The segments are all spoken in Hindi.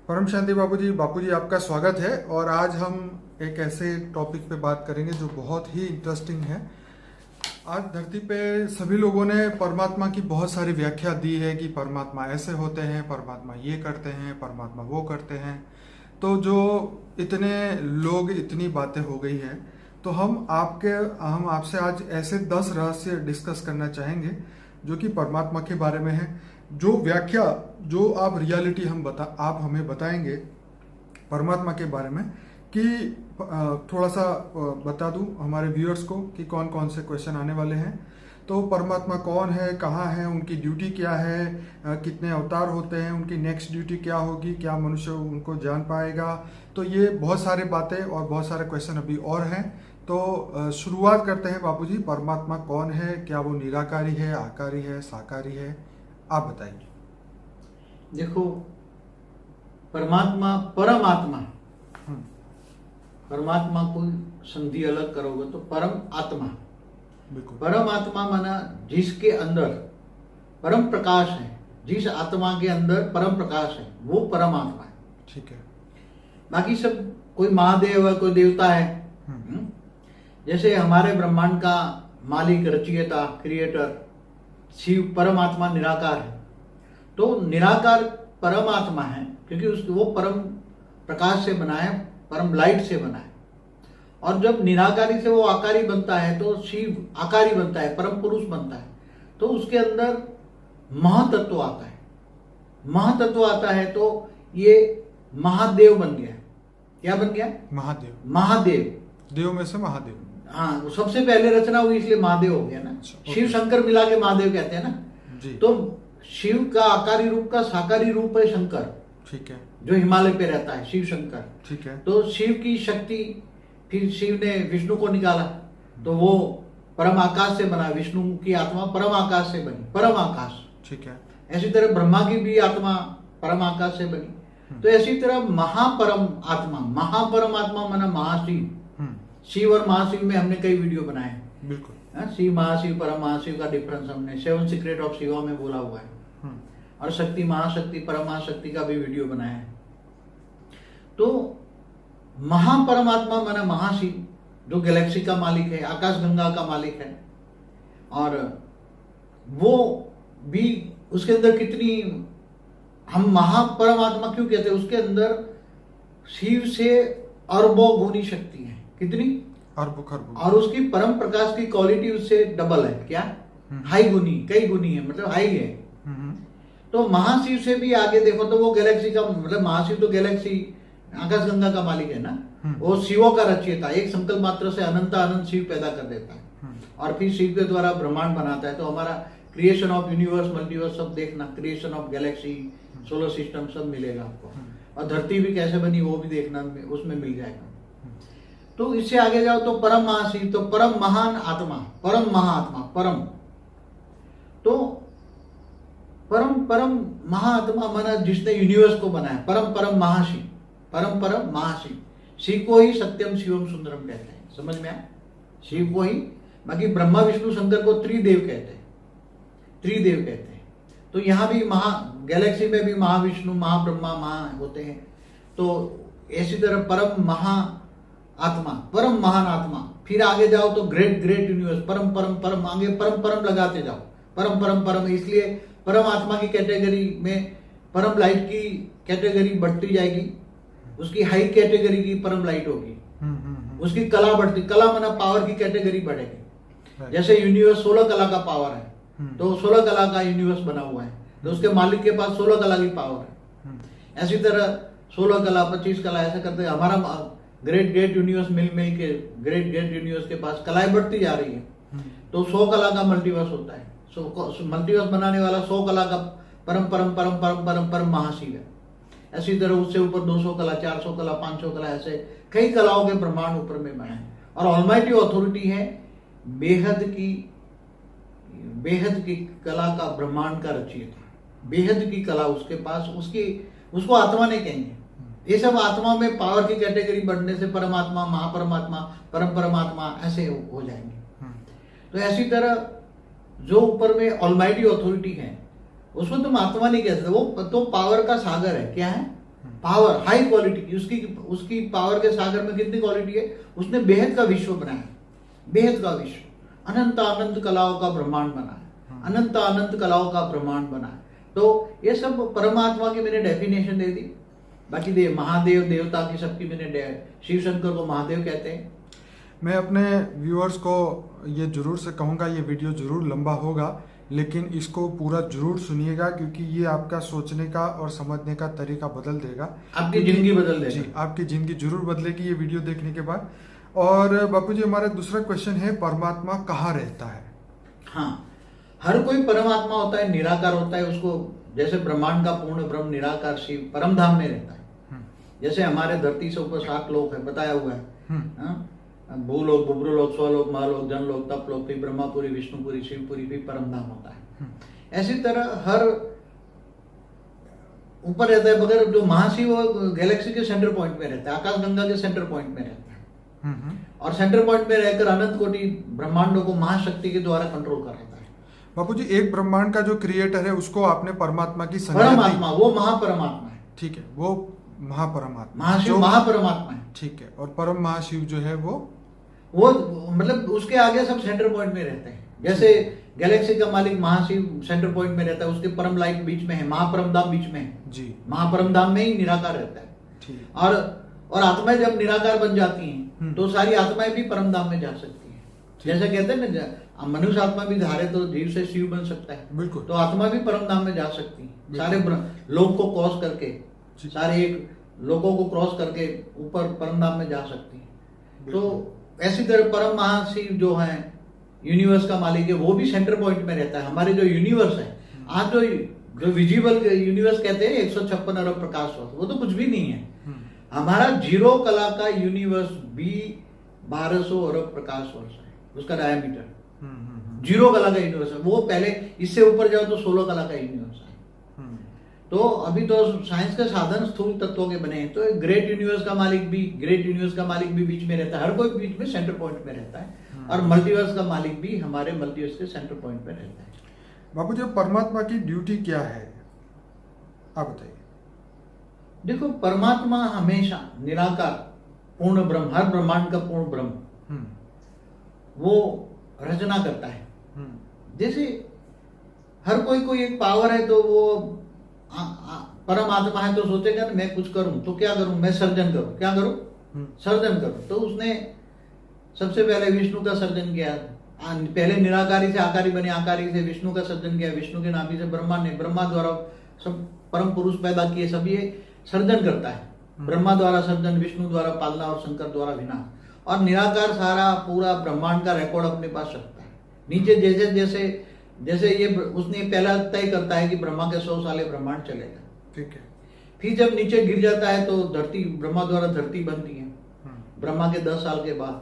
परम शांति बापूजी आपका स्वागत है। और आज हम एक ऐसे टॉपिक पे बात करेंगे जो बहुत ही इंटरेस्टिंग है। आज धरती पे सभी लोगों ने परमात्मा की बहुत सारी व्याख्या दी है कि परमात्मा ऐसे होते हैं, परमात्मा ये करते हैं, परमात्मा वो करते हैं। तो जो इतने लोग इतनी बातें हो गई है, तो हम आपसे आज ऐसे 10 रहस्य डिस्कस करना चाहेंगे जो कि परमात्मा के बारे में है। जो व्याख्या, जो आप रियलिटी आप हमें बताएंगे परमात्मा के बारे में, कि थोड़ा सा बता दूं हमारे व्यूअर्स को कि कौन कौन से क्वेश्चन आने वाले हैं। तो परमात्मा कौन है, कहाँ है, उनकी ड्यूटी क्या है, कितने अवतार होते हैं, उनकी नेक्स्ट ड्यूटी क्या होगी, क्या मनुष्य उनको जान पाएगा। तो ये बहुत सारे बातें और बहुत सारे क्वेश्चन अभी और हैं। तो शुरुआत करते हैं बापूजी। परमात्मा कौन है, क्या वो निराकारी है, आकारी है, साकारी है, आप बताइए। देखो, परमात्मा परम आत्मा, परमात्मा को संधि अलग करोगे तो परम आत्मा, बिल्कुल। परम आत्मा माना जिसके अंदर परम प्रकाश है, जिस आत्मा के अंदर परम प्रकाश है वो परम आत्मा है। ठीक है। बाकी सब कोई महादेव है, कोई देवता है। जैसे हमारे ब्रह्मांड का मालिक, रचयिता, क्रिएटर शिव परमात्मा निराकार है। तो निराकार परमात्मा है क्योंकि वो परम प्रकाश से बना है, परम लाइट से बना है। और जब निराकारी से वो आकारी बनता है तो शिव आकारी बनता है, परम पुरुष बनता है। तो उसके अंदर महातत्व आता है। महातत्व आता है तो ये महादेव बन गया। क्या बन गया? महादेव। महादेव, देव में से महादेव। हाँ, वो सबसे पहले रचना हुई इसलिए महादेव हो गया ना। शिव शंकर मिला के महादेव कहते हैं ना जी। तो शिव का आकारी रूप का साकारी रूप है शंकर। ठीक है। जो हिमालय पे रहता है, शिव शंकर। ठीक है। तो शिव की शक्ति, फिर शिव ने विष्णु को निकाला तो वो परम आकाश से बना। विष्णु की आत्मा परम आकाश से बनी, परम आकाश। ठीक है। ऐसी तरह ब्रह्मा की भी आत्मा परम आकाश से बनी। तो ऐसी तरह महापरम आत्मा, महापरम आत्मा माना महाशिव। शिव और महाशिव में हमने कई वीडियो बनाए हैं। बिल्कुल। शिव महाशिव परम महाशिव का डिफरेंस हमने 7 सीक्रेट ऑफ शिवा में बोला हुआ है। और शक्ति महाशक्ति परम महाशक्ति का भी वीडियो बनाया है। तो महापरमात्मा माना महाशिव, जो गैलेक्सी का मालिक है, आकाश गंगा का मालिक है। और वो भी उसके अंदर कितनी, हम महापरमात्मा क्यों कहते हैं? उसके अंदर शिव से अरबों गुनी शक्ति है। कितनी? अरबों खरबों। और उसकी परम प्रकाश की क्वालिटी उससे डबल है। क्या? हाई गुनी, कई गुनी है, मतलब हाई है। तो महाशिव से भी आगे देखो तो वो गैलेक्सी का, मतलब महाशिव तो गैलेक्सी आकाश गंगा का मालिक है ना। वो शिवों का रचयिता, एक संकल्प मात्र से अनंत अनंत शिव पैदा कर देता है और फिर शिव के द्वारा ब्रह्मांड बनाता है। तो हमारा क्रिएशन ऑफ यूनिवर्स, मल्टीवर्स सब देखना, creation of Galaxy, solar system सब मिलेगा आपको। और धरती भी कैसे बनी वो भी देखना, उसमें मिल जाएगा। तो इससे आगे जाओ तो परम महाशिव, तो परम महान आत्मा, परम महाआत्मा, परम। तो परम महाआत्मा माना जिसने यूनिवर्स को बनाया, परम महाशिव, परम महाशिव। शिव को ही सत्यम शिवम सुंदरम कहते हैं। समझ में आया? शिव को ही। बाकी ब्रह्मा विष्णु शंकर को त्रिदेव कहते हैं, त्रिदेव कहते हैं। तो यहाँ भी गैलेक्सी में भी महाविष्णु, महाब्रह्मा, महा होते हैं। तो ऐसी तरह परम महा आत्मा, परम महान आत्मा। फिर आगे जाओ तो ग्रेट यूनिवर्स, परम आगे परम लगाते जाओ, परम। इसलिए परम आत्मा की कैटेगरी में परम लाइट की कैटेगरी बढ़ती जाएगी। उसकी हाई कैटेगरी की परम लाइट होगी। उसकी कला बढ़ती, कला माना पावर की कैटेगरी बढ़ेगी। जैसे यूनिवर्स 16 कला का पावर है, तो 16 कला का यूनिवर्स बना हुआ है, तो उसके मालिक के पास 16 कला की पावर है। ऐसी तरह 16 कला, 25 कला, ऐसा करते हमारा ग्रेट यूनिवर्स मिल के ग्रेट यूनिवर्स के पास कलाएं बढ़ती जा रही है। तो 100 कला का मल्टीवर्स होता है। मल्टीवर्स बनाने वाला 100 कला का परम महाशिव है। ऐसी तरह उससे ऊपर 200 कला, 400 कला, 500 कला, ऐसे कई कलाओं के ब्रह्मांड ऊपर में बना है। और ऑलमाइटी अथॉरिटी है बेहद की कला का ब्रह्मांड का रचयिता। बेहद की कला उसके पास, उसको आत्मा नहीं कहेंगे। ये सब आत्मा में पावर की कैटेगरी बढ़ने से परमात्मा, महापरमात्मा, परमात्मा ऐसे हो जाएंगे। तो ऐसी तरह जो ऊपर में ऑलमाइटी अथॉरिटी है उसको तुम आत्मा नहीं कह सकते, वो तो पावर का सागर है। क्या है? पावर हाई क्वालिटी की, उसकी पावर के सागर में कितनी क्वालिटी है? उसने बेहद का विश्व बनाया, बेहद का विश्व, अनंत अनंत कलाओं का ब्रह्मांड बनाया, अनंत अनंत कलाओं का ब्रह्मांड बनाया। तो ये सब परमात्मा की मैंने डेफिनेशन दे दी। बाकी महादेव देवता की सबकी मैंने, शिव शंकर को महादेव कहते हैं। मैं अपने व्यूअर्स को ये जरूर से कहूँगा, ये वीडियो जरूर लंबा होगा, लेकिन इसको पूरा जरूर सुनिएगा, क्योंकि ये आपका सोचने का और समझने का तरीका बदल देगा, आपकी जिंदगी बदल देगा। जी, आपकी जिंदगी जरूर बदलेगी ये वीडियो देखने के बाद। और बापू जी, हमारा दूसरा क्वेश्चन है, परमात्मा कहाँ रहता है? हाँ, हर कोई परमात्मा होता है, निराकार होता है। उसको जैसे ब्रह्मांड का पूर्ण ब्रह्म निराकार शिव परम धाम में रहता है। जैसे हमारे धरती से ऊपर 7 लोक है, बताया हुआ है, भूलोक, बुब्रुलोक, स्वलोक, महालोक, जनलोक, तपलोक, फिर ब्रह्मापुरी, विष्णुपुरी, शिवपुरी, भी परम धाम होता है। ऐसी तरह हर ऊपर रहता है, मगर जो महाशिव गैलेक्सी के सेंटर पॉइंट में रहता है, आकाशगंगा के सेंटर पॉइंट में रहता है, और सेंटर पॉइंट में रहकर अनंत कोटि ब्रह्मांडों को महाशक्ति के द्वारा कंट्रोल कर रहा है। बापू जी, एक ब्रह्मांड का जो क्रिएटर है उसको आपने परमात्मा की संज्ञा दी। परमात्मा, वो महापरमात्मा है। ठीक है, वो महापरमात्मा, महाशिव महापरमात्मा है। ठीक है, और परम महाशिव जो है वो मतलब उसके आगे सब सेंटर पॉइंट में रहते हैं। जैसे गैलेक्सी का मालिक महाशिव सेंटर पॉइंट में रहता है, उसके परम लाइट बीच में है, महापरम धाम बीच में है जी, महापरम धाम में ही निराकार रहता है। ठीक। और आत्माएं जब निराकार बन जाती हैं तो सारी आत्माएं भी परम धाम में जा सकती हैं। जैसे कहते हैं ना, मनुष्य आत्मा भी धारे तो जीव से शिव बन सकता है, बिल्कुल। तो आत्मा भी परम धाम में जा सकती है, सारे लोक को क्रॉस करके, सारे एक लोगों को क्रॉस करके ऊपर परम धाम में जा सकती है। तो ऐसी तरह परम महाशिव जो है, यूनिवर्स का मालिक है, वो भी सेंटर पॉइंट में रहता है। हमारे जो यूनिवर्स है, आज जो विजिबल यूनिवर्स कहते हैं 156 अरब प्रकाश वर्ष, वो तो कुछ भी नहीं है। हमारा 0 कला का यूनिवर्स भी 1200 अरब प्रकाश वर्ष है, उसका डायमीटर। 0 कला का यूनिवर्स है वो, पहले इससे ऊपर जाओ तो 16 कला का यूनिवर्स है। तो अभी तो साइंस के साधन स्थूल तत्वों के बने हैं। तो ग्रेट यूनिवर्स का मालिक भी बीच में रहता है, हर कोई बीच में सेंटर पॉइंट में रहता है, और मल्टीवर्स का मालिक भी हमारे मल्टीवर्स के सेंटर पॉइंट में रहता है। बापू जी, परमात्मा की ड्यूटी क्या है, आप बताइए। देखो, परमात्मा हमेशा निराकार पूर्ण ब्रह्म, हर ब्रह्मांड का पूर्ण ब्रह्म, वो रचना करता है। जैसे हर कोई एक पावर है, तो वो परमात्मा है, तो सोचेगा ना मैं कुछ करूं तो क्या करूं, मैं सर्जन करूं, क्या करूं, सर्जन करूं। तो उसने सबसे पहले विष्णु का सर्जन किया, पहले निराकारी से आकारी बने, आकारी से विष्णु का सर्जन किया, विष्णु के नाभि से ब्रह्मा ने, ब्रह्मा द्वारा सब परम पुरुष पैदा किए, सब ये सर्जन करता है। ब्रह्मा द्वारा सर्जन, विष्णु द्वारा पालना और शंकर द्वारा विनाश। और निराकार सारा पूरा ब्रह्मांड का रिकॉर्ड अपने पास रखता है। नीचे जैसे ये उसने पहला तय करता है कि ब्रह्मा के 100 साल ब्रह्मांड चलेगा, ठीक है। फिर जब नीचे गिर जाता है तो धरती, ब्रह्मा द्वारा धरती बनती है ब्रह्मा के 10 साल के बाद।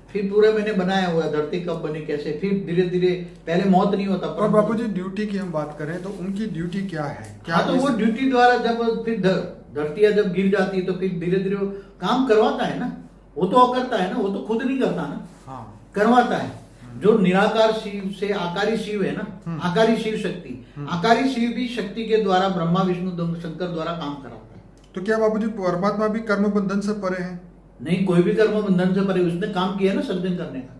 फिर पूरे मैंने बनाया हुआ है धरती कब बनी, कैसे, फिर धीरे धीरे, पहले मौत नहीं होता। और बापू जी, ड्यूटी की हम बात करें तो उनकी ड्यूटी क्या है? क्या तो वो ड्यूटी द्वारा जब फिर धरतियां जब गिर जाती है तो फिर धीरे धीरे वो काम करवाता है ना, वो तो करता है ना, वो तो खुद नहीं करता ना, करवाता है। जो निराकार शिव से आकारी शिव है ना, आकारी शिव शक्ति, आकारी शिव भी शक्ति के द्वारा ब्रह्मा विष्णु शंकर द्वारा काम कराता है। तो क्या बाबू जी, परमात्मा भी कर्म बंधन से परे है? नहीं, कोई भी कर्म बंधन से परे, उसने काम किया ना सर्जन करने का,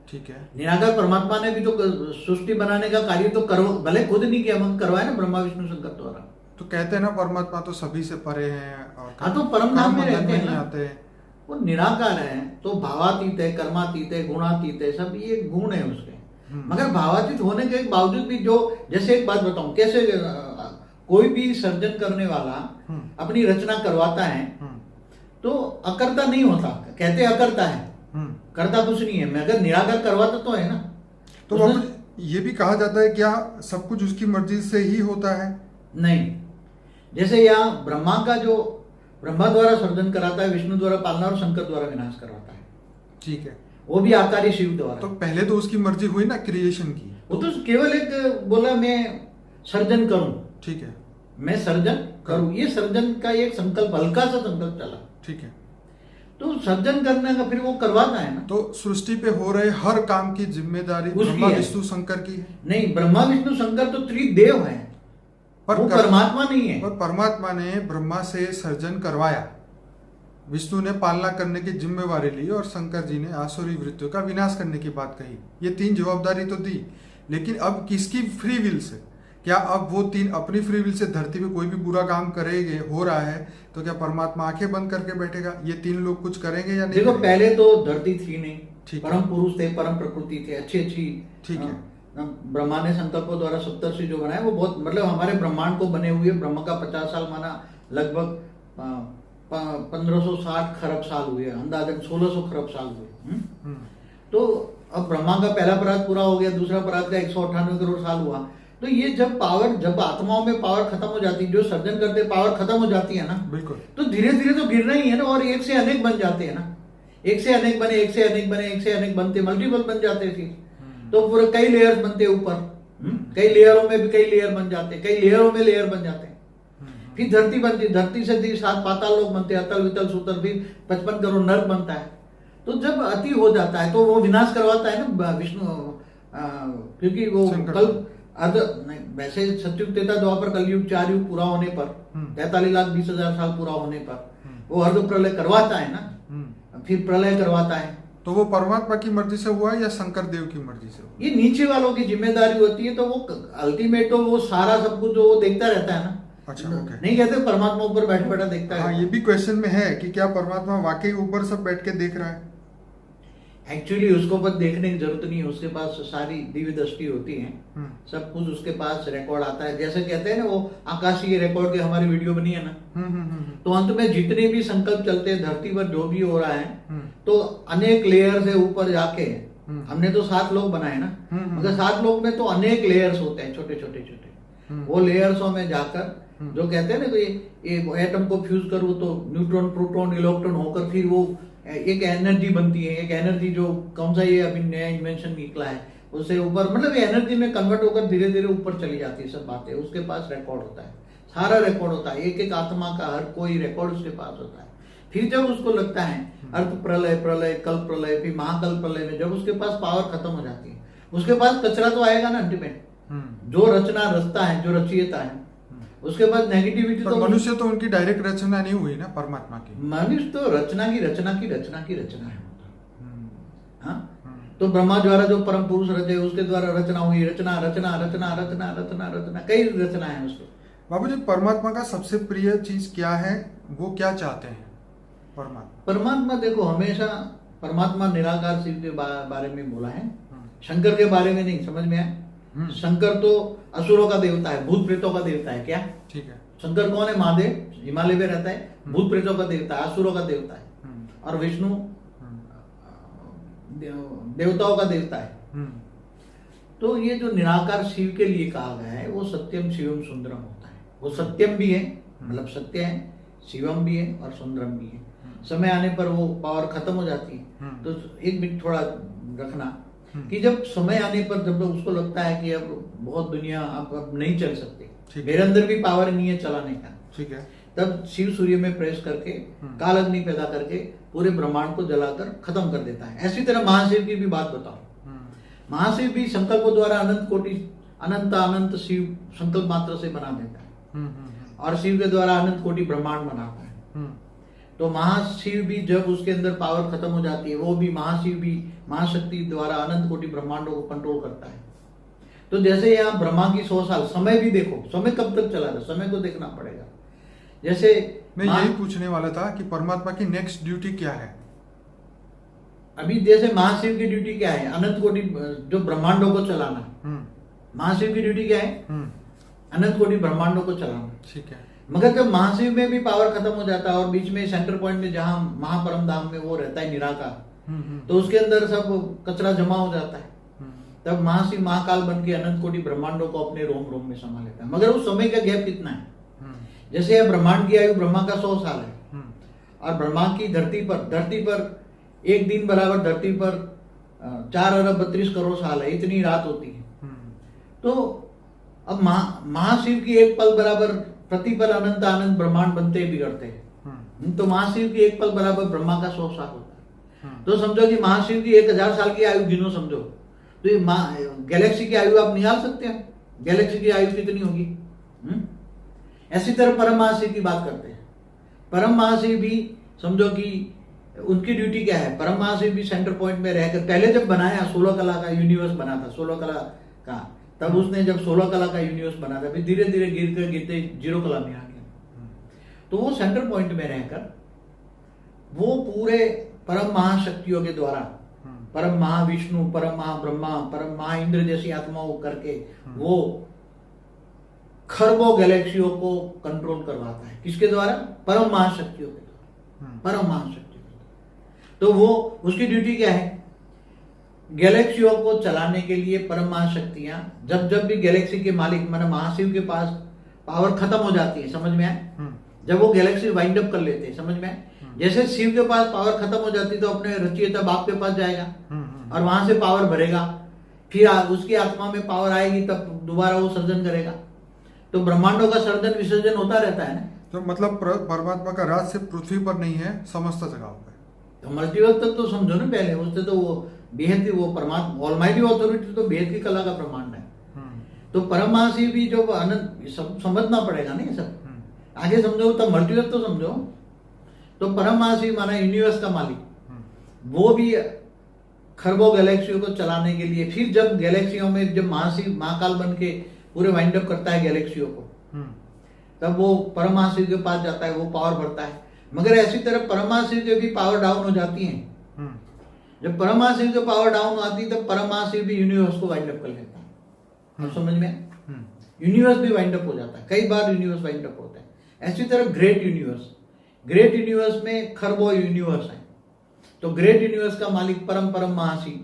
ठीक है। निराकार परमात्मा ने भी तो सृष्टि बनाने का कार्य तो भले खुद नहीं किया, मगर करवाया ना ब्रह्मा विष्णु शंकर द्वारा। तो कहते हैं ना, परमात्मा तो सभी से परे हैं, और तो परम धाम में रहते हैं ना, वो निराकार है, तो भावातीत है, कर्मातीत है, गुणातीत है, सब ये गुण है उसके। मगर भावातीत होने के बावजूद भी, जो जैसे एक बात बताऊं, कैसे कोई भी सर्जन करने वाला अपनी रचना करवाता है तो अकर्ता नहीं होता, कहते अकर्ता है, करता कुछ नहीं है, मगर निराकार करवाता तो है ना। तो ये भी कहा जाता है क्या सब कुछ उसकी मर्जी से ही होता है? नहीं, जैसे यहाँ ब्रह्मा का जो ब्रह्मा द्वारा सर्जन कराता है, विष्णु द्वारा पालना और शंकर द्वारा विनाश करवाता है, ठीक है, वो भी आकारी शिव द्वारा। तो पहले तो उसकी मर्जी हुई ना क्रिएशन की, वो तो केवल एक बोला मैं सर्जन करूं, ठीक है, मैं सर्जन करूं, ये सर्जन का एक संकल्प, हल्का सा संकल्प चला, ठीक है। तो सर्जन करने का फिर वो करवाता है ना। तो सृष्टि पे हो रहे हर काम की जिम्मेदारी ब्रह्मा विष्णु शंकर की है? नहीं, ब्रह्मा विष्णु शंकर तो त्रिदेव हैं, वो परमात्मा नहीं है। पर परमात्मा ने ब्रह्मा से सर्जन करवाया, विष्णु ने पालना करने की जिम्मेवारी ली और शंकर जी ने आसुरी वृत्तियों का विनाश करने की बात कही। ये 3 जवाबदारी तो दी, लेकिन अब किसकी फ्री विल से? क्या अब वो 3 अपनी फ्री विल से धरती पे कोई भी बुरा काम करेंगे, हो रहा है, तो क्या परमात्मा आंखें बंद करके बैठेगा? ये 3 लोग कुछ करेंगे या नहीं? देखो, पहले तो धरती थी नहीं, ठीक है। परम पुरुष थे, परम प्रकृति थे, अच्छी ठीक है। ब्रह्मा ने संकल्पों द्वारा सप्तर्षि जो बनाए वो बहुत, मतलब हमारे ब्रह्मांड को बने हुए ब्रह्म का 50 साल माना लगभग 1560 खरब साल हुए, अंदाजन 1600 खरब साल हुए। तो अब ब्रह्मा का पहला पराग पूरा हो गया, दूसरा पराग का 198 करोड़ साल हुआ। तो ये जब आत्माओं में पावर खत्म हो जाती है, जो सर्जन करते पावर खत्म हो जाती है ना, बिल्कुल, तो धीरे धीरे तो गिरना ही है ना, और एक से अनेक बन जाते हैं ना, एक से अनेक बने, एक से अनेक बने, एक से अनेक बनते, मल्टीपल बन जाते हैं फिर तो पूरे कई लेयर्स बनते हैं ऊपर, कई लेयरों में भी कई लेयर बन जाते हैं, कई लेयरों में लेयर बन जाते हैं। फिर धरती बनती, धरती से 7 पाताल लोक बनते हैं, अतल वितल सुतल, फिर 55 करोड़ नर्क बनता है। तो जब अति हो जाता है तो वो विनाश करवाता है ना विष्णु, क्योंकि वो वैसे सत्युग त्रेता द्वापर कलयुग 4 युग पूरा होने पर 43,20,000 साल पूरा होने पर वो अर्ध प्रलय करवाता है ना, फिर प्रलय करवाता है। तो वो परमात्मा की मर्जी से हुआ या शंकर देव की मर्जी से हुआ? ये नीचे वालों की जिम्मेदारी होती है, तो वो अल्टीमेट तो वो सारा सब कुछ जो वो देखता रहता है ना। अच्छा, ओके। नहीं कहते परमात्मा ऊपर बैठे बैठा देखता है। हाँ, ये भी क्वेश्चन में है कि क्या परमात्मा वाकई ऊपर सब बैठ के देख रहा है? एक्चुअली उसको बस देखने की जरूरत नहीं है, उसके पास सारी दिव्य दृष्टि होती है, सब कुछ उसके पास रिकॉर्ड आता है। जैसे कहते हैं ना वो आकाशीय रिकॉर्ड की हमारी वीडियो बनी है ना, तो अंत में जितने भी संकल्प चलते हैं धरती पर जो भी हो रहा है, तो अनेक लेयर से ऊपर जाके हमने तो 7 लोग बनाए ना, मगर 7 लोग में तो अनेक लेयर्स होते हैं, छोटे छोटे छोटे। वो लेयर्सों में जाकर जो कहते हैं ना ये एटम को फ्यूज करो तो न्यूट्रॉन, प्रोटॉन, इलेक्ट्रॉन होकर फिर वो एक एनर्जी बनती है। एक एनर्जी जो कौन सा ये अभी नया इन्वेंशन निकला है, उससे ऊपर मतलब ये एनर्जी में कन्वर्ट होकर धीरे धीरे ऊपर चली जाती है सब बातें। उसके पास रिकॉर्ड होता है, सारा रिकॉर्ड होता है, एक एक आत्मा का हर कोई रिकॉर्ड उसके पास होता है। फिर जब उसको लगता है अर्थ प्रलय, प्रलय, कल्प प्रलय, फिर महाकल्प प्रलय में जब उसके पास पावर खत्म हो जाती है, उसके पास कचरा तो आएगा ना अल्टीमेट, जो रचना रचता है, जो रचयिता है, उसके बाद नेगेटिविटी। तो मनुष्य तो उनकी डायरेक्ट रचना नहीं हुई ना परमात्मा की। मनुष्य तो रचना की रचना है। हाँ, तो ब्रह्मा द्वारा जो परम पुरुष रचे उसके द्वारा रचना हुई, रचना रचना रचना रचना रचना रचना कई रचना है उसको। बाबूजी, परमात्मा का सबसे प्रिय चीज क्या है? वो क्या चाहते हैं परमात्मा? देखो, हमेशा परमात्मा निराकार शिव के बारे में बोला है, शंकर के बारे में नहीं। समझ में आया? शंकर तो असुरों का देवता है, भूत प्रेतों का देवता है। क्या? ठीक है। शंकर कौन है? महादेव, हिमालय में रहता है, भूत प्रेतों का देवता है, असुरों का देवता है। और विष्णु देवताओं का देवता है। तो ये जो निराकार शिव के लिए कहा गया है वो सत्यम शिवम सुंदरम होता है। वो सत्यम भी है, मतलब सत्य है, शिवम भी है और सुंदरम भी है। समय आने पर वो पावर खत्म हो जाती है। तो एक मिनट थोड़ा रखना कि जब समय आने पर जब उसको लगता है कि अब बहुत दुनिया अब नहीं चल सकती, मेरे अंदर भी पावर नहीं है चलाने का, ठीक है, तब शिव सूर्य में प्रेस करके काल अग्नि पैदा करके पूरे ब्रह्मांड को जलाकर खत्म कर देता है। ऐसी तरह महाशिव की भी बात बताओ। महाशिव भी संकल्पों द्वारा अनंत कोटि अनंत अनंत शिव संकल्प मात्र से बना देता है, और शिव के द्वारा अनंत कोटि ब्रह्मांड बनाता है। तो महाशिव भी जब उसके अंदर पावर खत्म हो जाती है, वो भी महाशिव भी महाशक्ति द्वारा अनंत कोटि ब्रह्मांडों को कंट्रोल करता है। तो जैसे यहाँ ब्रह्मा की 100 साल, समय भी देखो, समय कब तक चला था, समय को देखना पड़ेगा। जैसे मैं यही पूछने वाला था कि परमात्मा की नेक्स्ट ड्यूटी क्या है? अभी जैसे महाशिव की ड्यूटी क्या है? अनंत कोटि जो ब्रह्मांडों को चलाना। महाशिव की ड्यूटी क्या है? अनंत कोटि ब्रह्मांडों को चलाना। ठीक है। मगर जब महाशिव में भी पावर खत्म हो जाता है और बीच में सेंटर पॉइंट में जहां महापरम धाम में वो रहता है निराकार, तो उसके अंदर सब कचरा जमा हो जाता है। तब महाशिव महाकाल बन के अनंत कोटि ब्रह्मांडों को अपने रोम रोम में समा लेता है। मगर उस समय का गैप कितना है? जैसे यह ब्रह्मांड की आयु ब्रह्मा का 100 साल है, और ब्रह्मा की धरती पर एक दिन बराबर धरती पर 4 अरब 32 करोड़ साल है, इतनी रात होती है। तो अब महाशिव की एक पल बराबर प्रतिपल अनंत आनंद ब्रह्मांड बनते बिगड़ते हैं। तो महाशिव की एक पल बराबर ब्रह्मा का 100 साल होता है। तो समझो कि महाशिव की 1000 साल की आयु गिनो, समझो तो ये गैलेक्सी की आयु आप निकाल सकते हैं? गैलेक्सी की आयु कितनी होगी? ऐसी तरह परम महाशिव की बात करते हैं। परम महाशिव भी समझो कि उनकी ड्यूटी क्या है, परम महाशिव भी सेंटर पॉइंट में रहकर पहले जब बनाया 16 कला का यूनिवर्स बना था, 16 कला का, तब उसने जब 16 कला का यूनिवर्स बना था, फिर धीरे धीरे गिरते 0 कला में आ गया। तो वो सेंटर पॉइंट में रहकर वो पूरे परम महाशक्तियों के द्वारा, परम महाविष्णु, परम महाब्रह्मा, परम महाइंद्र जैसी आत्माओं करके वो खरबों गैलेक्सियों को कंट्रोल करवाता है। किसके द्वारा? परम महाशक्तियों के द्वारा, परम महाशक्तियों के द्वारा। तो वो उसकी ड्यूटी क्या है? गैलेक्सियों को चलाने के लिए परम महाशक्तियां जब जब भी गैलेक्सी के मालिक माना महाशिव के पास पावर खत्म हो जाती है, समझ में आए, जब वो गैलेक्सी वाइंड अप कर लेते हैं, समझ में आए, जैसे शिव के पास पावर खत्म हो जाती तो अपने रचयिता बाप के पास जाएगा और वहां से पावर भरेगा, फिर उसकी आत्मा में पावर आएगी तब दोबारा वो सर्जन करेगा। तो ब्रह्मांडों का सर्जन विसर्जन होता रहता है ना। तो मतलब परमात्मा का राज सिर्फ पृथ्वी पर नहीं है, समस्त जगह पे। तो मल्टीवर्स तक तो समझो ना, पहले उससे तो वो बेहद ही वो परमात्मा ऑलमाइटी अथॉरिटी तो बेहद की कला का ब्रह्मांड है। तो परम महाशिव भी जो अनंत, सब समझना पड़ेगा ना ये सब, आगे समझो तब मल्टीवर्स तो समझो। तो परम महाशिव माना यूनिवर्स का मालिक, वो भी खरबों गैलेक्सियों को चलाने के लिए, फिर जब गैलेक्सियों में जब महाशिव महाकाल बन के पूरे वाइंड अप करता है गैलेक्सियों को, तब वो परम महाशिव के पास जाता है, वो पावर बढ़ता है। मगर ऐसी तरह परम महाशिव के भी पावर डाउन हो जाती है। जब परम महाशिव की पावर डाउन आती है तब परम महाशिव भी यूनिवर्स को वाइंड अप कर लेता है। अब समझ में, यूनिवर्स भी वाइंड अप हो जाता है, कई बार यूनिवर्स वाइंड अप होता है। ऐसी तरह ग्रेट यूनिवर्स, ग्रेट यूनिवर्स में खरबों यूनिवर्स है। तो ग्रेट यूनिवर्स का मालिक परम महाशिव,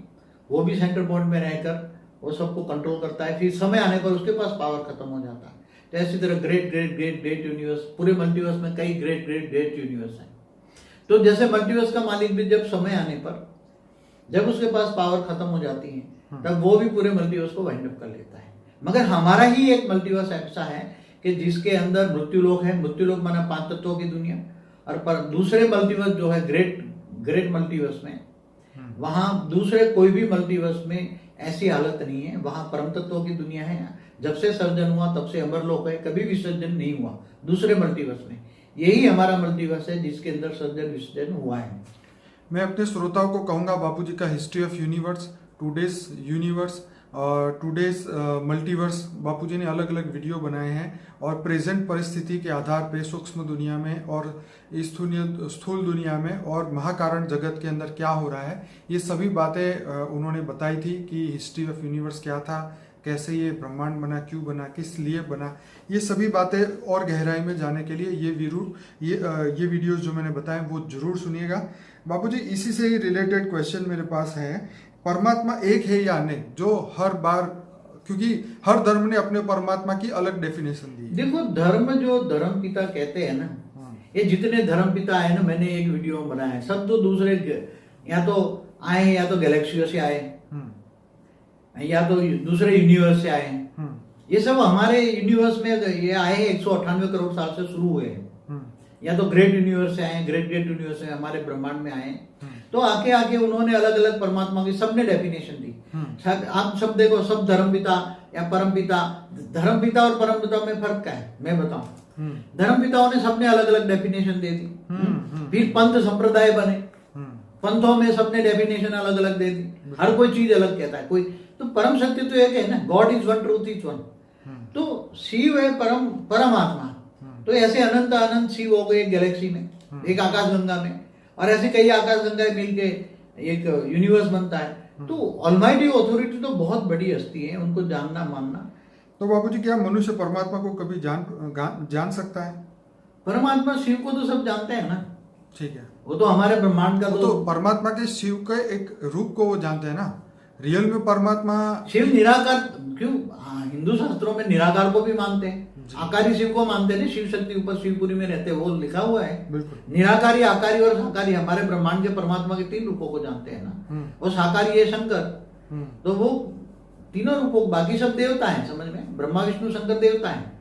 वो भी सेंटर पॉइंट में रहकर वो सबको कंट्रोल करता है। फिर समय आने पर उसके पास पावर खत्म हो जाता है। तो ऐसी तरह great great great great universe, पूरे मल्टीवर्स में कई ग्रेट ग्रेट ग्रेट यूनिवर्स हैं। तो जैसे मल्टीवर्स का मालिक भी जब समय आने पर जब उसके पास पावर खत्म हो जाती है तब वो भी पूरे मल्टीवर्स को वाइंड अप कर लेता है। मगर हमारा ही एक मल्टीवर्स ऐसा है कि जिसके अंदर मृत्युलोक है, मृत्युलोक माना 5 तत्वों की दुनिया, और पर दूसरे मल्टीवर्स जो है ग्रेट मल्टीवर्स में, वहां दूसरे कोई भी मल्टीवर्स में ऐसी हालत नहीं है, वहां परम तत्वों की दुनिया है। जब से सर्जन हुआ तब से अमरलोक है, कभी विसर्जन नहीं हुआ दूसरे मल्टीवर्स में। यही हमारा मल्टीवर्स है जिसके अंदर सर्जन विसर्जन हुआ है। मैं अपने श्रोताओं को कहूंगा बापूजी का history of universe, today's universe और टुडेज मल्टीवर्स, बापूजी ने अलग अलग वीडियो बनाए हैं और प्रेजेंट परिस्थिति के आधार पे सूक्ष्म दुनिया में और स्थूल दुनिया में और महाकारण जगत के अंदर क्या हो रहा है, ये सभी बातें उन्होंने बताई थी कि हिस्ट्री ऑफ यूनिवर्स क्या था, कैसे ये ब्रह्मांड बना, क्यों बना, किस लिए बना, ये सभी बातें और गहराई में जाने के लिए ये वीडियोस जो मैंने बताए वो जरूर सुनिएगा। बापूजी इसी से ही रिलेटेड क्वेश्चन मेरे पास है, परमात्मा एक है या नहीं, जो हर बार, क्योंकि हर धर्म ने अपने परमात्मा की अलग डेफिनेशन दी। देखो धर्म जो धर्म पिता कहते हैं ना, ये जितने धर्म पिता है ना, मैंने एक वीडियो में बनाया है, सब तो दूसरे या तो आए या तो गैलेक्सियों से आए या तो दूसरे यूनिवर्स से आए। ये सब हमारे यूनिवर्स में ये आए हैं 198 करोड़ साल से शुरू हुए हैं। या तो ग्रेट यूनिवर्स से आए, ग्रेट यूनिवर्स से हमारे ब्रह्मांड में आए। तो आके उन्होंने अलग अलग परमात्मा की सबने डेफिनेशन दी। आप सब देखो, सब धर्मपिता या परमपिता, धर्मपिता और परमपिता में फर्क क्या है मैं बताऊं। धर्मपिताओं ने सबने अलग अलग डेफिनेशन दे दी। फिर पंथ संप्रदाय बने, पंथों में सबने डेफिनेशन अलग अलग दे दी, हर कोई चीज अलग कहता है। कोई तो परम सत्य तो एक है ना, God is one, truth is one. तो शिव है परमात्मा। तो ऐसे अनंत अनंत शिव हो गए एक गैलेक्सी में, एक आकाश गंगा में, और ऐसे कई आकाश गंगाएं मिलके एक यूनिवर्स बनता है। तो ऑलमाइटी अथॉरिटी तो बहुत बड़ी हस्ती है, उनको जानना मानना। तो बाबूजी क्या मनुष्य परमात्मा को कभी जान सकता है? परमात्मा शिव को तो सब जानते हैं ना, ठीक है, वो तो हमारे ब्रह्मांड का तो परमात्मा के शिव के एक रूप को वो जानते हैं ना। रियल में परमात्मा शिव निराकार क्यों? हाँ, हिंदू शास्त्रों में निराकार को भी मानते हैं, आकारी शिव को मानते हैं। शिव शक्ति ऊपर शिवपुरी में रहते हैं, वो लिखा हुआ है। निराकारी, आकारी और साकारी हमारे ब्रह्मांड के परमात्मा के 3 रूपों को जानते हैं ना। और साकारी है शंकर, तो वो तीनों रूपों, बाकी सब देवता हैं, समझ में, ब्रह्मा विष्णु शंकर देवता हैं।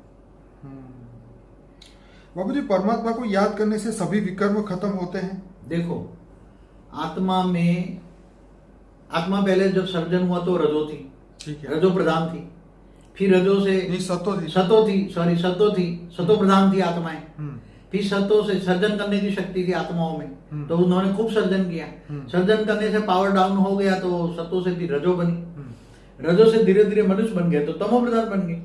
बाबूजी परमात्मा को याद करने से सभी विकर्म खत्म होते हैं? देखो आत्मा पहले जब सर्जन हुआ तो रजो थी, रजो प्रधान थी। फिर रजो से नहीं, सतो थी। सतो थी, सतो प्रधान थी आत्माएं। हम्म, फिर सतो से सर्जन करने की शक्ति थी आत्माओं में, तो उन्होंने खूब सर्जन किया। सर्जन करने से पावर डाउन हो गया तो सतो से फिर रजो बनी, रजो से धीरे धीरे मनुष्य बन गए तो तमो प्रधान बन गए।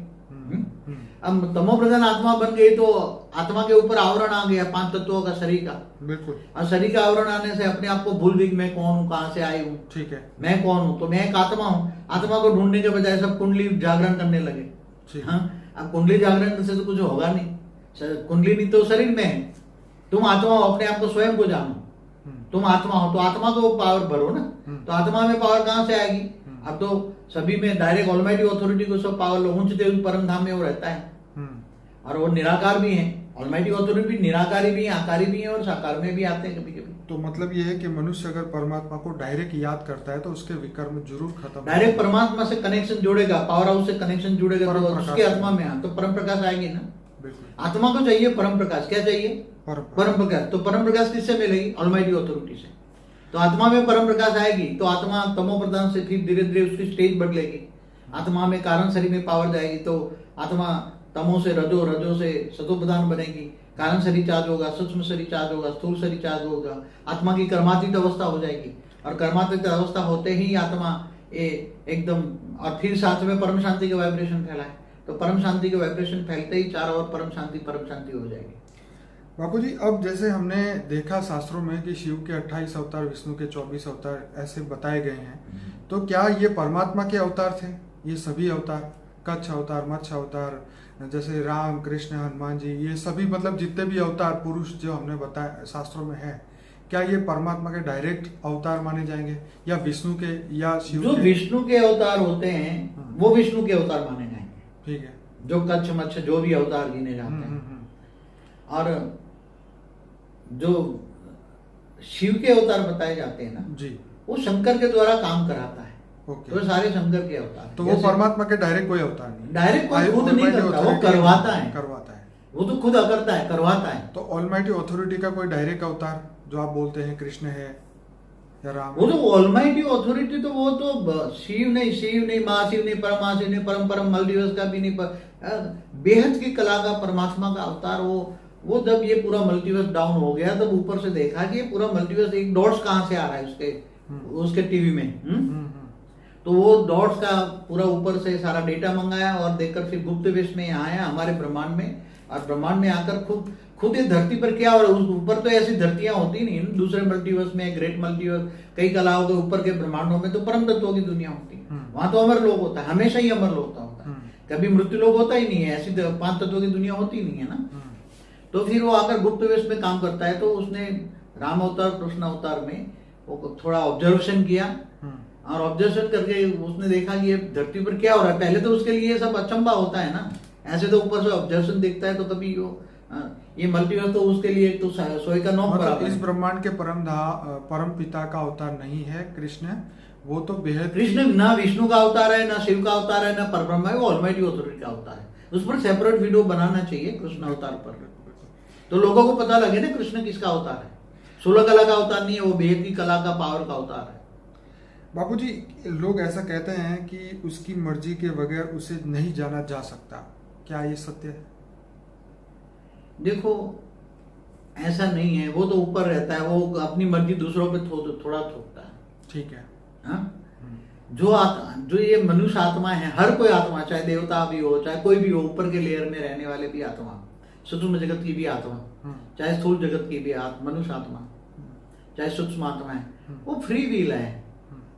अब तमो प्रधान आत्मा बन गई तो आत्मा के ऊपर आवरण आ गया 5 तत्वों का, शरीर का। बिल्कुल। और शरीर का आवरण आने से अपने आप को भूल गई, मैं कौन हूँ, कहाँ से आई हूँ, ठीक है। मैं कौन हूँ, तो मैं एक आत्मा हूँ। आत्मा को ढूंढने के बजाय सब कुंडली जागरण करने लगे। ठीक। हाँ, अब कुंडली जागरण से तो कुछ होगा नहीं, कुंडली नहीं तो शरीर में है। तुम आत्मा हो, अपने आप को स्वयं को जानो, तुम आत्मा हो, तो आत्मा को पावर भरो ना। तो आत्मा में पावर कहाँ से आएगी? अब तो सभी में डायरेक्ट ऑलमाइटी अथॉरिटी को सब पावर, ऊंच देव परम धाम में वो रहता है, और वो निराकार भी है। ऑलमाइटी अथॉरिटी भी निराकारी भी है, आकारी भी है, और साकार में भी आते हैं कभी कभी। तो मतलब ये है कि मनुष्य अगर परमात्मा को डायरेक्ट याद करता है तो उसके विकर्म जरूर खत्म। डायरेक्ट परमात्मा से कनेक्शन जोड़ेगा, पावर हाउस से कनेक्शन जुड़ेगा तो परम उसके आत्मा में तो परम प्रकाश आएगी ना। बिल्कुल। आत्मा को चाहिए परम प्रकाश। क्या चाहिए? परम परम प्रकाश। तो परम प्रकाश किससे मिलेगी? ऑलमाइटी अथॉरिटी से। तो आत्मा में परम प्रकाश आएगी तो आत्मा तमो प्रधान से फिर धीरे धीरे उसकी स्टेज बदलेगी। आत्मा में कारण शरीर में पावर जाएगी तो आत्मा तमो से रजो, रजो से सतो प्रधान बनेगी। कारण शरीर चार्ज होगा, सूक्ष्म शरीर चार्ज होगा, स्थूल शरीर चार्ज होगा। आत्मा की कर्मातीत अवस्था हो जाएगी, और कर्मातीत अवस्था होते ही आत्मा एकदम, और फिर साथ में परम शांति के वाइब्रेशन फैलाए। तो परम शांति के वाइब्रेशन फैलते ही चारों ओर परम शांति हो जाएगी। बापू जी, अब जैसे हमने देखा शास्त्रों में कि शिव के 28 अवतार, विष्णु के 24 अवतार ऐसे बताए गए हैं, तो क्या ये परमात्मा के अवतार थे ये सभी अवतार? कच्छ अवतार, मत्स्य अवतार, जैसे राम, कृष्ण, हनुमान जी, ये सभी मतलब जितने भी अवतार पुरुष जो हमने बताया शास्त्रों में है, क्या ये परमात्मा के डायरेक्ट अवतार माने जाएंगे या विष्णु के या शिव जो के? विष्णु के अवतार होते हैं वो विष्णु के अवतार माने जाएंगे। ठीक है। जो कच्छ मत्स्य जो भी अवतार गिने जाते हैं, और जो शिव के अवतार बताए जाते हैं ना जी, वो शंकर के द्वारा काम कराता है। ओके। तो सारे शंकर के अवतार हैं। तो वो परमात्मा के डायरेक्ट कोई अवतार नहीं, डायरेक्ट कोई खुद नहीं करता, वो करवाता है। वो तो खुद करता है, करवाता है। तो ऑलमाइटी अथॉरिटी का कोई डायरेक्ट अवतार जो आप बोलते हैं कृष्ण है या राम? वो तो ऑलमाइटी अथॉरिटी तो वो तो शिव नहीं, महाशिव नहीं, परमाशिव नहीं, परम मल्टीवर्स का भी नहीं, बेहद की कला का परमात्मा का अवतार। वो जब ये पूरा मल्टीवर्स डाउन हो गया तब ऊपर से देखा कि ये पूरा मल्टीवर्स एक डॉट्स कहाँ से आ रहा है उसके टीवी में। तो वो डॉट्स का पूरा ऊपर से सारा डेटा मंगाया और देखकर फिर गुप्त वेश में यहाँ आया हमारे ब्रह्मांड में, और ब्रह्मांड में आकर खुद ये धरती पर क्या हो रहा है। उस ऊपर तो ऐसी धरतियां होती नहीं, दूसरे मल्टीवर्स में, ग्रेट मल्टीवर्स, कई कलाओं के ऊपर के ब्रह्मांडों में तो परम तत्वों की दुनिया होती है। वहां तो अमर लोग होता है, हमेशा ही अमर लोग होता है, कभी मृत्यु लोग होता ही नहीं है। ऐसी 5 तत्वों की दुनिया होती नहीं है ना। तो फिर वो आकर गुप्त वेश में काम करता है। तो उसने राम अवतार, कृष्ण अवतार में वो थोड़ा ऑब्जर्वेशन किया, और ऑब्जर्वेशन करके उसने देखा कि ये धरती पर क्या हो रहा है। पहले तो उसके लिए सब अचंबा होता है ना, ऐसे तो ऊपर से ऑब्जर्वेशन देखता है तो कभी ये मल्टीवर्स तो उसके लिए तो सोई का नौ मतलब इस ब्रह्मांड के परम पिता का अवतार नहीं है कृष्ण, वो तो बेहद। कृष्ण ना विष्णु का अवतार है, ना शिव का अवतार है, ना परब्रह्म है, वो ऑलमाइटी अथॉरिटी का अवतार है। उस पर सेपरेट वीडियो बनाना चाहिए कृष्ण अवतार पर, तो लोगों को पता लगे ना कृष्ण किसका अवतार है। 16 कला का अवतार नहीं है, वो बेहद की कला का पावर का अवतार है। बापूजी, लोग ऐसा कहते हैं कि उसकी मर्जी के बगैर उसे नहीं जाना जा सकता, क्या ये सत्य है? देखो ऐसा नहीं है, वो तो ऊपर रहता है, वो अपनी मर्जी दूसरों पे थोड़ा थोपता है। ठीक है। हाँ? जो ये मनुष्य आत्मा है, हर कोई आत्मा, चाहे देवता भी हो, चाहे कोई भी हो, ऊपर के लेयर में रहने वाले भी आत्मा, सूक्ष्म जगत की भी आत्मा, चाहे स्थूल जगत की भी मनुष्य आत्मा, चाहे सूक्ष्म आत्मा है, वो फ्री व्हील है।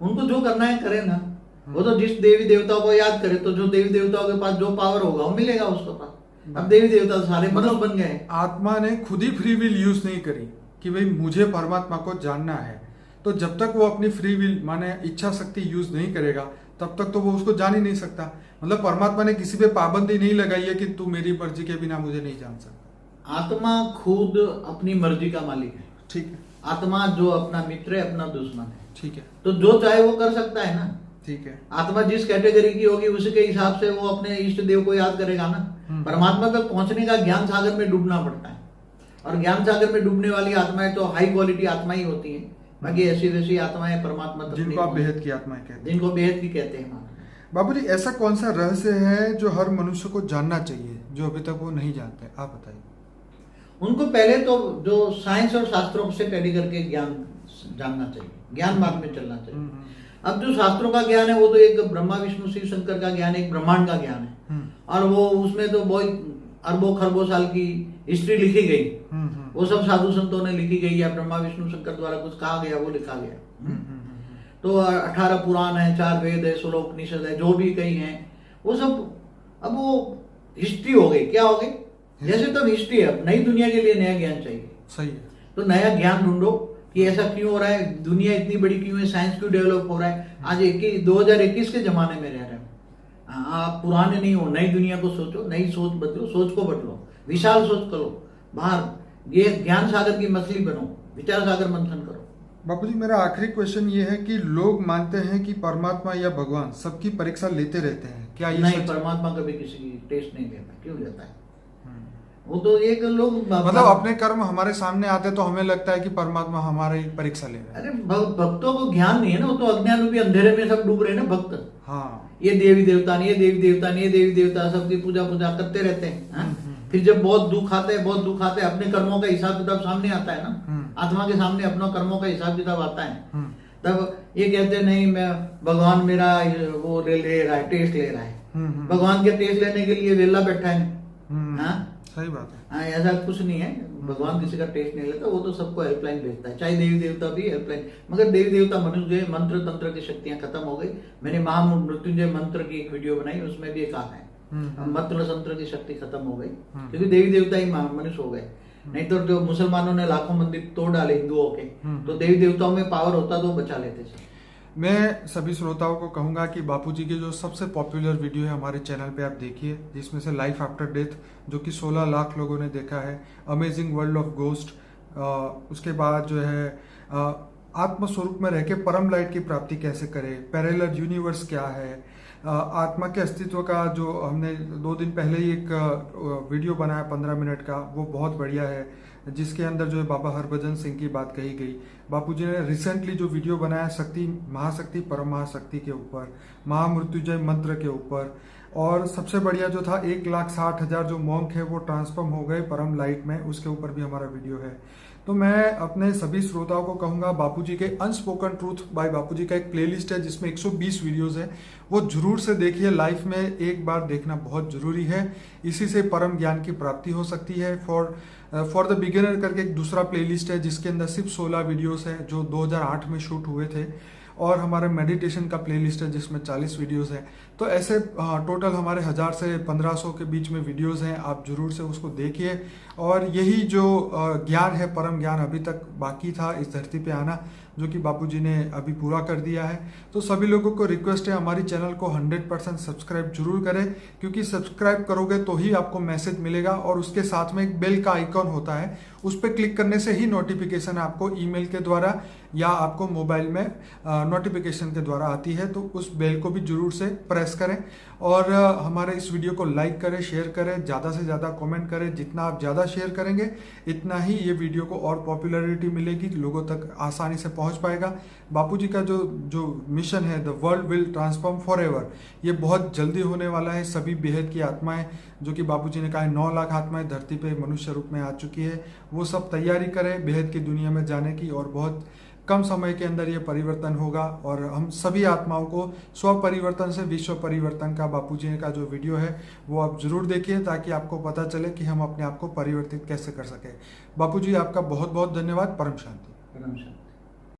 उनको जो करना है करे ना। वो तो जिस देवी देवताओं को याद करे, तो जो देवी देवताओं के पास जो पावर होगा वो मिलेगा उसके पास। अब देवी देवता सारे मनुष्य बन गए। आत्मा ने खुद ही फ्री विल यूज नहीं करी कि भाई मुझे परमात्मा को जानना है, तो जब तक वो अपनी फ्री विल माने इच्छा शक्ति यूज नहीं करेगा तब तक तो वो उसको जान ही नहीं सकता। मतलब परमात्मा ने किसी पे पाबंदी नहीं लगाई है कि तू मेरी मर्जी के बिना मुझे नहीं जान सकता। आत्मा खुद अपनी मर्जी का मालिक है। ठीक है। आत्मा जो अपना मित्र है, अपना दुश्मन है। ठीक है। तो जो चाहे वो कर सकता है ना। ठीक है। आत्मा जिस कैटेगरी की होगी उसी के हिसाब से वो अपने इष्ट देव को याद करेगा ना। परमात्मा तक पहुंचने का ज्ञान सागर में डूबना पड़ता है, और ज्ञान सागर में डूबने वाली आत्माएं तो हाई क्वालिटी आत्मा ही होती है। बाकी ऐसी वैसी आत्माएं परमात्मा तक जिनको आप बेहद की आत्माएं कहते हैं, जिनको बेहद की कहते हैं। बाबूजी ऐसा कौन सा रहस्य है जो हर मनुष्य को जानना चाहिए जो अभी तक वो नहीं जानते, आप बताइए। उनको पहले तो जो साइंस और शास्त्रों से स्टडी करके ज्ञान जानना चाहिए, ज्ञान मार्ग में चलना चाहिए। अब जो शास्त्रों का ज्ञान है वो तो एक ब्रह्मा विष्णु शिव शंकर का ज्ञान है, एक ब्रह्मांड का ज्ञान है, और वो उसमें तो बहुत अरबों खरबों साल की हिस्ट्री लिखी गई, वो सब साधु संतों ने लिखी गई या ब्रह्मा विष्णु शंकर द्वारा कुछ कहा गया वो लिखा गया। तो 18 पुराण है, 4 वेद है, 16 उपनिषद है, जो भी कई हैं वो सब अब वो हिस्ट्री हो गई। क्या हो गई? जैसे तब हिस्ट्री है, अब नई दुनिया के लिए नया ज्ञान चाहिए। सही है। तो नया ज्ञान ढूंढो कि ऐसा क्यों हो रहा है, दुनिया इतनी बड़ी क्यों है, साइंस क्यों डेवलप हो रहा है। आज 2021 के जमाने में रह रहे हो, आप पुराने नहीं हो, नई दुनिया को सोचो, नई सोच बदलो, सोच को बदलो, विशाल सोच करो, बाहर ये ज्ञान सागर की मछली बनो, विचार सागर मंथन करो। बापूजी मेरा आखिरी क्वेश्चन ये है कि लोग मानते हैं कि परमात्मा या भगवान सबकी परीक्षा लेते रहते हैं, क्या ये नहीं? सच? परमात्मा कभी किसी की टेस्ट नहीं लेता। क्यों लेता है? वो तो एक लोग मतलब अपने कर्म हमारे सामने आते तो हमें लगता है कि परमात्मा हमारी परीक्षा ले रहा है। अरे भक्तों को ज्ञान नहीं है ना, वो तो अज्ञान रूपी अंधेरे में सब डूब रहे हैं ना भक्त। हाँ, ये देवी देवता नहीं, ये देवी देवता नहीं, ये देवी देवता, सबकी पूजा करते रहते हैं। फिर जब बहुत दुख आते हैं, बहुत दुख आते हैं, अपने कर्मों का हिसाब किताब सामने आता है ना, आत्मा के सामने अपना कर्मों का हिसाब किताब आता है, तब ये कहते हैं नहीं मैं भगवान मेरा वो ले रहा है, टेस्ट ले रहा है। भगवान के टेस्ट लेने के लिए वेला बैठा है। हाँ, सही बात है। हाँ, ऐसा कुछ नहीं है, भगवान किसी का टेस्ट नहीं लेता, वो तो सबको हेल्पलाइन भेजता है, चाहे देवी देवता भी हेल्पलाइन। मगर देवी देवता मनुष्य गए, मंत्र तंत्र की शक्तियां खत्म हो गई। मैंने महामृत्युंजय मंत्र की एक वीडियो बनाई, उसमें भी कहा है मंत्र तंत्र की शक्ति खत्म हो गई, क्योंकि देवी देवता ही मनुष्य हो गए। नहीं तो जो मुसलमानों ने लाखों मंदिर तोड़ डाले हिंदुओं के, तो देवी देवताओं में पावर होता तो बचा लेते थे। मैं सभी श्रोताओं को कहूंगा कि बापूजी के जो सबसे पॉपुलर वीडियो है हमारे चैनल पे आप देखिए, जिसमें से लाइफ आफ्टर डेथ जो कि 16 लाख लोगों ने देखा है, अमेजिंग वर्ल्ड ऑफ गोस्ट, उसके बाद जो है आत्म स्वरूप में रह के परम लाइट की प्राप्ति कैसे करें, पैरेलल यूनिवर्स क्या है, आत्मा के अस्तित्व का जो हमने 2 दिन पहले ही एक वीडियो बनाया 15 मिनट का, वो बहुत बढ़िया है, जिसके अंदर जो है बाबा हरभजन सिंह की बात कही गई। बापूजी ने रिसेंटली जो वीडियो बनाया शक्ति महाशक्ति परम महाशक्ति के ऊपर, महामृत्युंजय मंत्र के ऊपर, और सबसे बढ़िया जो था 1,60,000 जो मॉन्क है वो ट्रांसफॉर्म हो गए परम लाइट में, उसके ऊपर भी हमारा वीडियो है। तो मैं अपने सभी श्रोताओं को कहूंगा बापूजी के अनस्पोकन ट्रूथ बाय बापूजी का एक प्लेलिस्ट है जिसमें 120 वीडियोस है, वो जरूर से देखिए। लाइफ में एक बार देखना बहुत जरूरी है, इसी से परम ज्ञान की प्राप्ति हो सकती है। फॉर द बिगिनर करके एक दूसरा प्लेलिस्ट है जिसके अंदर सिर्फ 16 वीडियोस है जो 2008 में शूट हुए थे, और हमारे मेडिटेशन का प्लेलिस्ट है जिसमें 40 वीडियोस हैं। तो ऐसे टोटल हमारे 1000 से 1500 के बीच में वीडियोस हैं, आप जरूर से उसको देखिए। और यही जो ज्ञान है, परम ज्ञान अभी तक बाकी था इस धरती पे आना, जो कि बापूजी ने अभी पूरा कर दिया है। तो सभी लोगों को रिक्वेस्ट है हमारी चैनल को 100% सब्सक्राइब जरूर करें, क्योंकि सब्सक्राइब करोगे तो ही आपको मैसेज मिलेगा, और उसके साथ में एक बेल का आइकॉन होता है, उस पर क्लिक करने से ही नोटिफिकेशन आपको ईमेल के द्वारा या आपको मोबाइल में नोटिफिकेशन के द्वारा आती है। तो उस बेल को भी जरूर से प्रेस करें, और हमारे इस वीडियो को लाइक करें, शेयर करें, ज़्यादा से ज़्यादा कमेंट करें। जितना आप ज़्यादा शेयर करेंगे इतना ही ये वीडियो को और पॉपुलैरिटी मिलेगी, लोगों तक आसानी से पहुंच पाएगा। बापूजी का जो मिशन है, the world will transform for ever, ये बहुत जल्दी होने वाला है। सभी बेहद की आत्माएं, जो कि बापूजी ने कहा है 9 लाख आत्माएं धरती पे मनुष्य रूप में आ चुकी है, वो सब तैयारी करें बेहद की दुनिया में जाने की, और बहुत कम समय के अंदर ये परिवर्तन होगा। और हम सभी आत्माओं को स्व परिवर्तन से विश्व परिवर्तन का बापूजी का जो वीडियो है वो आप जरूर देखिए, ताकि आपको पता चले कि हम अपने आप को परिवर्तित कैसे कर सके। बापूजी आपका बहुत बहुत धन्यवाद। परम शांति। परम शांति।